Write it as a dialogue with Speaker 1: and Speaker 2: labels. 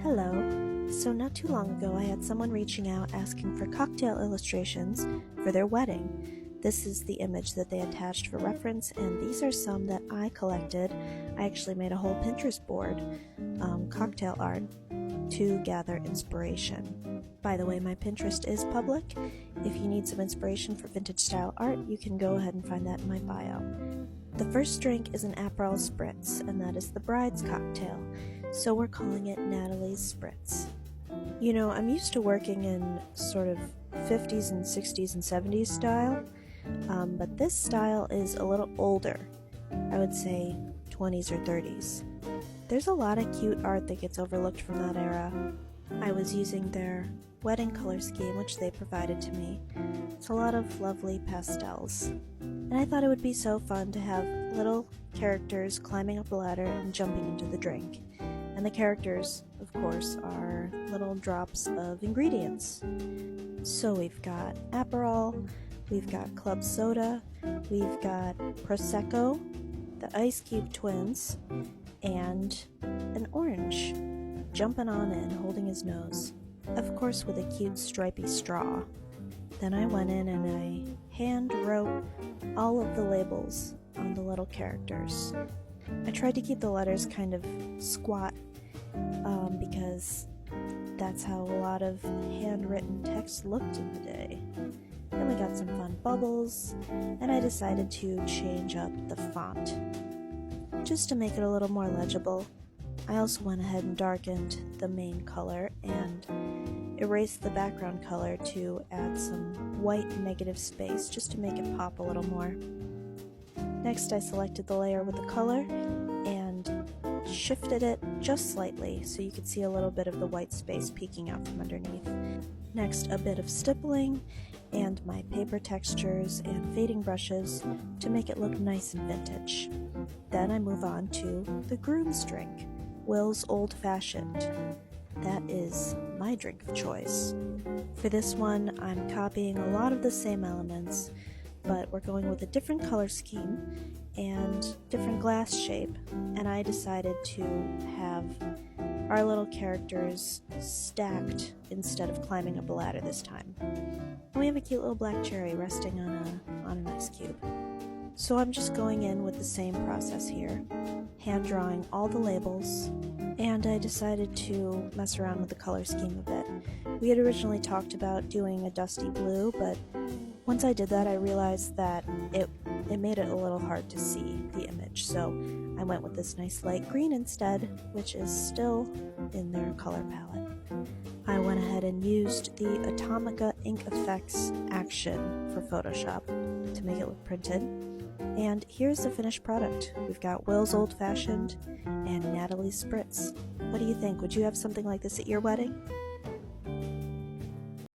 Speaker 1: Hello. So not too long ago I had someone reaching out asking for cocktail illustrations for their wedding. This is the image that they attached for reference, and these are some that I collected. I actually made a whole Pinterest board, cocktail art, to gather inspiration. By the way, my Pinterest is public. If you need some inspiration for vintage style art, you can go ahead and find that in my bio. The first drink is an Aperol Spritz, and that is the bride's cocktail, so we're calling it Natalie's Spritz. You know, I'm used to working in sort of 50s and 60s and 70s style, but this style is a little older. I would say 20s or 30s. There's a lot of cute art that gets overlooked from that era. I was using their wedding color scheme, which they provided to me. It's a lot of lovely pastels. And I thought it would be so fun to have little characters climbing up a ladder and jumping into the drink. And the characters, of course, are little drops of ingredients. So we've got Aperol, we've got club soda, we've got Prosecco, the Ice Cube twins, and an orange jumping on in, holding his nose. Of course with a cute stripy straw. Then I went in and I hand wrote all of the labels on the little characters. I tried to keep the letters kind of squat because that's how a lot of handwritten text looked in the day. Then we got some fun bubbles, and I decided to change up the font just to make it a little more legible. I also went ahead and darkened the main color and erased the background color to add some white negative space just to make it pop a little more. Next I selected the layer with the color and shifted it just slightly so you could see a little bit of the white space peeking out from underneath. Next, a bit of stippling and my paper textures and fading brushes to make it look nice and vintage. Then I move on to the groom's drink, Will's Old Fashioned. That is my drink of choice. For this one, I'm copying a lot of the same elements, but we're going with a different color scheme and different glass shape, and I decided to have our little characters stacked instead of climbing up a ladder this time. And we have a cute little black cherry resting on an ice cube. So I'm just going in with the same process here, hand drawing all the labels, and I decided to mess around with the color scheme a bit. We had originally talked about doing a dusty blue, but once I did that I realized that it made it a little hard to see the image, so I went with this nice light green instead, which is still in their color palette. I went ahead and used the Atomica Ink Effects action for Photoshop to make it look printed. And here's the finished product. We've got Will's Old Fashioned and Natalie's Spritz. What do you think? Would you have something like this at your wedding?